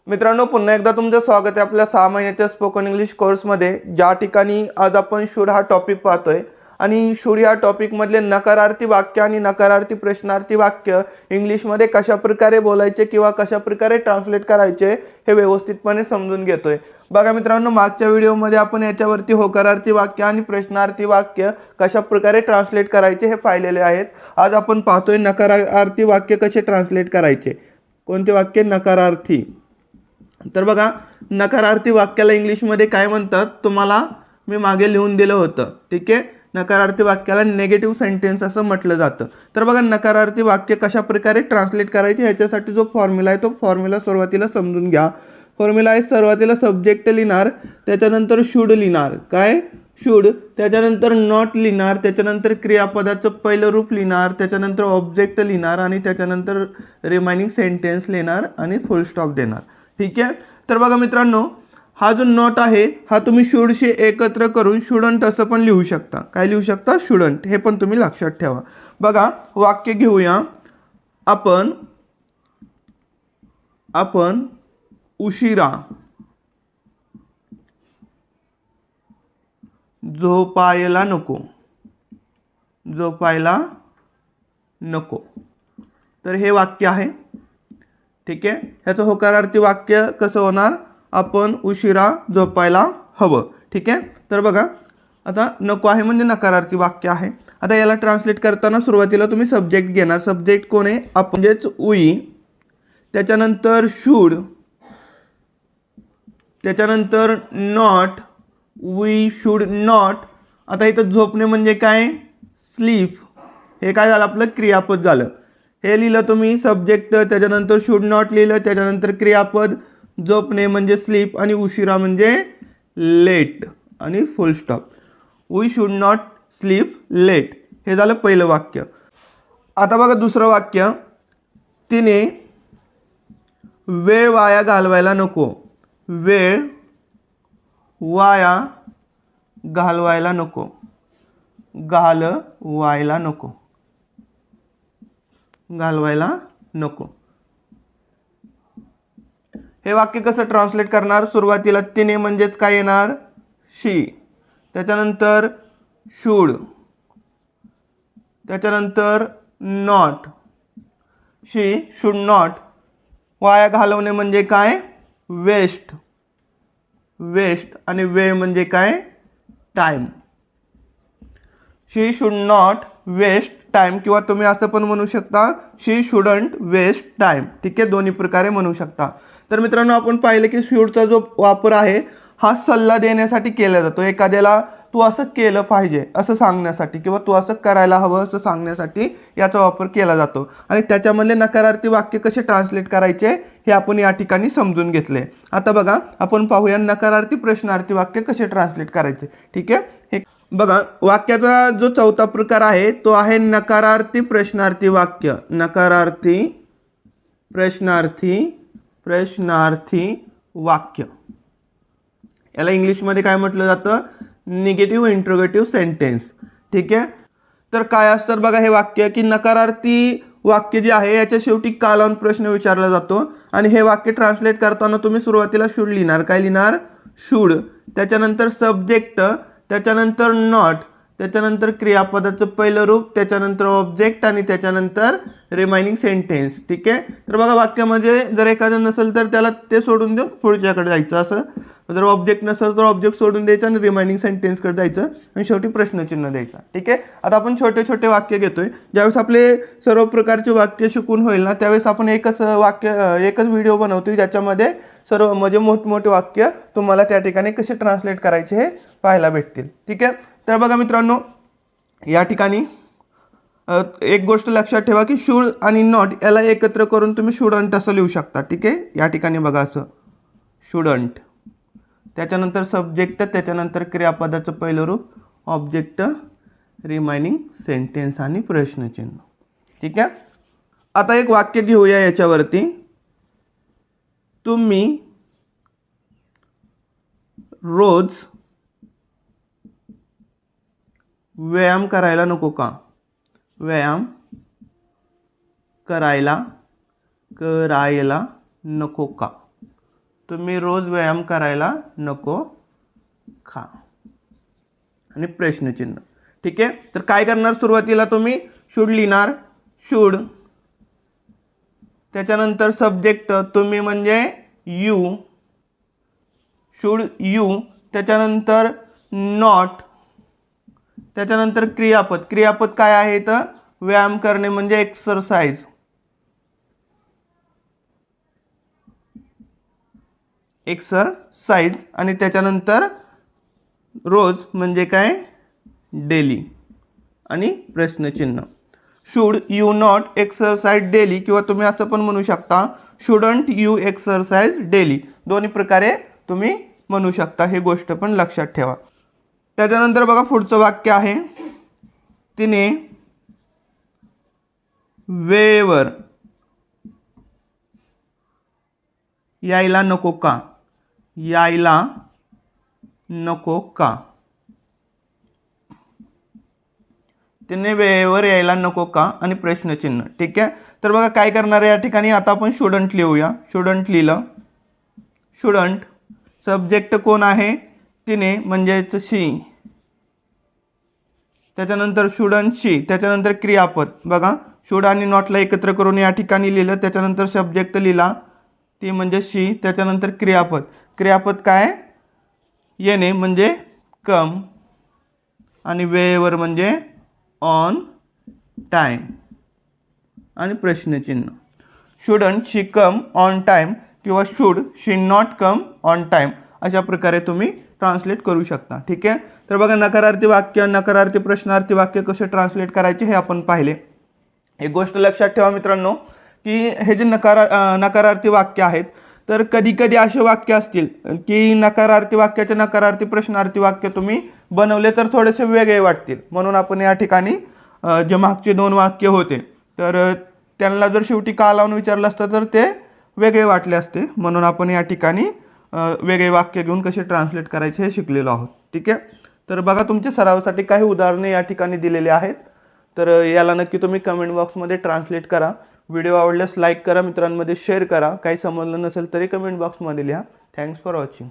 मित्रांनो, पुन्हा एकदा तुमचं स्वागत आहे आपल्या 6 महिन्याच्या स्पोकन इंग्लिश कोर्समध्ये, ज्या ठिकाणी आज आपण शुड हा टॉपिक पाहतोय. आणि शुड या टॉपिकमधले नकारार्थी वाक्य आणि नकारार्थी प्रश्नार्थी वाक्य इंग्लिशमध्ये कशा प्रकारे बोलायचे किंवा कशा प्रकारे ट्रान्सलेट करायचे हे व्यवस्थितपणे समजून घेतोय. बघा मित्रांनो, मागच्या व्हिडिओमध्ये आपण याच्यावरती होकारार्थी वाक्य आणि प्रश्नार्थी वाक्य कशा प्रकारे ट्रान्सलेट करायचे हे पाहिलेले आहेत. आज आपण पाहतोय नकारार्थी वाक्य कसे ट्रान्सलेट करायचे. कोणते वाक्य? नकारार्थी. तर बघा, नकारार्थी वाक्याला इंग्लिशमध्ये काय म्हणतात तुम्हाला मी मागे लिहून दिलं होतं. ठीक आहे, नकारार्थी वाक्याला नेगेटिव्ह सेंटेन्स असं म्हटलं जातं. तर बघा, नकारार्थी वाक्य कशा प्रकारे ट्रान्सलेट करायचे ह्याच्यासाठी जो फॉर्म्युला आहे तो फॉर्म्युला सुरुवातीला समजून घ्या. फॉर्म्युला आहे, सुरुवातीला सब्जेक्ट लिहिणार, त्याच्यानंतर शुड लिहिणार. काय? शुड. त्याच्यानंतर नॉट लिहिणार, त्याच्यानंतर क्रियापदाचं पहिलं रूप लिहिणार, त्याच्यानंतर ऑब्जेक्ट लिहिणार आणि त्याच्यानंतर रिमाइनिंग सेंटेन्स लिहिणार आणि फुल स्टॉप देणार. ठीक आहे. तर बघा मित्रांनो, हा जो नॉट आहे हा तुम्ही शुडशी एकत्र करून शुडंट असं पण लिहू शकता. काय लिहू शकता? शुडंट. हे पण तुम्ही लक्षात ठेवा. बघा, वाक्य घेऊया आपण उशिरा झोपायला नको. तर हे वाक्य आहे. ठीक आहे. ह्याचं होकारार्थी वाक्य कसं होणार? आपण उशिरा झोपायला हवं. ठीक आहे. तर बघा, आता नको आहे म्हणजे नकारार्थी वाक्य आहे. आता याला ट्रान्सलेट करताना सुरुवातीला तुम्ही सब्जेक्ट घेणार. सब्जेक्ट कोण आहे? आपण, म्हणजेच वी. त्याच्यानंतर शुड, त्याच्यानंतर नॉट. We should not. आता इथं झोपणे म्हणजे काय? स्लीप. हे काय झालं? आपलं क्रियापद झालं. हे लिहिलं तुम्ही सब्जेक्ट, त्याच्यानंतर शुड नॉट लिहिलं, त्याच्यानंतर क्रियापद, झोपणे म्हणजे स्लीप आणि उशिरा म्हणजे लेट आणि full stop. We should not sleep late. हे झालं पहिलं वाक्य. आता बघा दुसरं वाक्य, तिने वेळ वाया घालवायला नको. वेळ वाया घालवायला नको. घालवायला नको. हे वाक्य कसं ट्रान्सलेट करणार? सुरुवातीला तिने म्हणजेच काय येणार? शी. त्याच्यानंतर शुड, त्याच्यानंतर नॉट. She should not. वाया घालवणे म्हणजे काय? वेस्ट. आणि वेळ म्हणजे काय? Time. She should not waste time, किंवा तुम्ही असं पण म्हणू शकता, शी शुडंट वेस्ट टाइम. ठीक आहे, दोन्ही प्रकारे म्हणू शकता. तर मित्रांनो, आपण पाहिलं की शुडचा जो वापर आहे हा सल्ला देण्यासाठी केला जातो. एखाद्याला तू असं केलं पाहिजे असं सांगण्यासाठी किंवा तू असं करायला हवं असं सांगण्यासाठी याचा वापर केला जातो. आणि त्याच्यामधले नकारार्थी वाक्य कसे ट्रान्सलेट करायचे हे आपण या ठिकाणी समजून घेतले. आता बघा, आपण पाहूया नकारार्थी प्रश्नार्थी वाक्य कसे ट्रान्सलेट करायचे. ठीक आहे. हे बघा, वाक्याचा जो चौथा प्रकार आहे तो आहे नकारार्थी प्रश्नार्थी वाक्य. नकारार्थी प्रश्नार्थी वाक्य. याला इंग्लिशमध्ये काय म्हटलं जातं? Negative interrogative sentence. ठीक आहे. तर काय असतात बघा हे वाक्य, की नकारार्थी वाक्य जे आहे याच्या शेवटी का लावून प्रश्न विचारला जातो. आणि हे वाक्य ट्रान्सलेट करताना तुम्ही सुरुवातीला शुड लिहिणार. काय लिहिणार? शुड. त्याच्यानंतर सब्जेक्ट, त्याच्यानंतर नॉट, त्याच्यानंतर क्रियापदाचं पहिलं रूप, त्याच्यानंतर ऑब्जेक्ट आणि त्याच्यानंतर रिमाइनिंग सेंटेन्स. ठीक आहे. तर बघा, वाक्यामध्ये जर एखादं नसेल तर त्याला ते सोडून देऊन पुढच्याकडे जायचं. असं जर ऑब्जेक्ट नसेल तर ऑब्जेक्ट सोडून द्यायचं आणि रिमाइनिंग सेंटेन्सकडे जायचं आणि शेवटी प्रश्नचिन्ह द्यायचं. ठीक आहे. आता आपण छोटे छोटे वाक्य घेतोय. ज्यावेळेस आपले सर्व प्रकारचे वाक्य शिकून होईल ना, त्यावेळेस आपण एकच व्हिडिओ बनवतोय ज्याच्यामध्ये सर्व म्हणजे मोठमोठे वाक्य तुम्हाला त्या ठिकाणी कसे ट्रान्सलेट करायचे हे पाहायला भेटतील. ठीक आहे. तर बघा मित्रांनो, या ठिकाणी एक गोष्ट लक्षात ठेवा की शुड आणि नॉट याला एकत्र करून तुम्ही शुडंट असं लिहू शकता. ठीक आहे. या ठिकाणी बघा, असं शुडंट, त्याच्यानंतर सब्जेक्ट, त्याच्यानंतर क्रियापदाचं पहिलं रूप, ऑब्जेक्ट, रिमाइनिंग सेंटेन्स आणि प्रश्नचिन्ह. ठीक आहे. आता एक वाक्य घेऊया याच्यावरती, तुम्ही रोज व्यायाम करायला नको का? व्यायाम करायला नको का? तुम्ही रोज व्यायाम करायला नको का? आणि प्रश्नचिन्ह. ठीक आहे. तर काय करणार, सुरुवातीला तुम्ही शुड लिहिणार, शुड, त्याच्यानंतर सब्जेक्ट तुम्ही म्हणजे यू, शुड यू, त्याच्यानंतर नॉट, त्याच्यानंतर क्रियापद. क्रियापद काय आहे तर व्यायाम करणे म्हणजे एक्सरसाइज, एक्सरसाइज, आणि त्याच्यानंतर रोज म्हणजे काय डेली, आणि प्रश्नचिन्ह. Should you not exercise daily, किंवा तुम्ही असं पण म्हणू शकता शुडंट यू एक्सरसाइज डेली. दोन्ही प्रकारे तुम्ही म्हणू शकता, हे गोष्ट पण लक्षात ठेवा. त्याच्यानंतर बघा पुढचं वाक्य आहे, तिने वेळेवर यायला नको का? यायला नको का? तिने वेळेवर यायला नको का? आणि प्रश्नचिन्ह. ठीक आहे. तर बघा काय करणार आहे या ठिकाणी, आता आपण शुडंट लिहूया. शुडंट लिहिलं. शुडंट, सब्जेक्ट कोण आहे? तिने म्हणजेच शी, त्याच्यानंतर शुडंट शी, त्याच्यानंतर क्रियापद. बघा शुड आणि नॉटला एकत्र करून या ठिकाणी लिहिलं, त्याच्यानंतर सब्जेक्ट लिहिला, ती म्हणजे शी, त्याच्यानंतर क्रियापद. क्रियापद काय? येणे म्हणजे कम, आणि वेळेवर म्हणजे ऑन टाइम, आणि प्रश्नचिन्ह. Shouldn't she come on time, किंवा should she not come on time, अशा प्रकारे तुम्ही ट्रान्सलेट करू शकता. ठीक आहे. तर बघा नकारार्थी वाक्य, नकारार्थी प्रश्नार्थी वाक्य कसे ट्रान्सलेट करायचे हे आपण पाहिले. एक गोष्ट लक्षात ठेवा मित्रांनो, की हे जे नकारार्थी वाक्य आहेत, तर कधी कधी असे वाक्य असतील की नकारार्थी वाक्याचे नकारार्थी प्रश्नार्थी वाक्य तुम्ही बनवले तर थोडेसे वेगळे वाटतील. म्हणून आपण या ठिकाणी जे मागचे 2 वाक्य होते तर त्यांना जर शेवटी का लावून विचारलं असतं तर ते वेगळे वाटले असते. म्हणून आपण या ठिकाणी वेगळे वाक्य घेऊन कसे ट्रान्सलेट करायचे हे शिकलेलो आहोत. ठीक आहे. तर बघा तुमच्या सरावासाठी काही उदाहरणे या ठिकाणी दिलेली आहेत. तर याला नक्की तुम्ही कमेंट बॉक्समध्ये ट्रान्सलेट करा. व्हिडिओ आवडल्यास लाईक करा, मित्रांमध्ये शेअर करा. काही समजलं नसेल तरी कमेंट बॉक्समध्ये लिहा. Thanks for watching.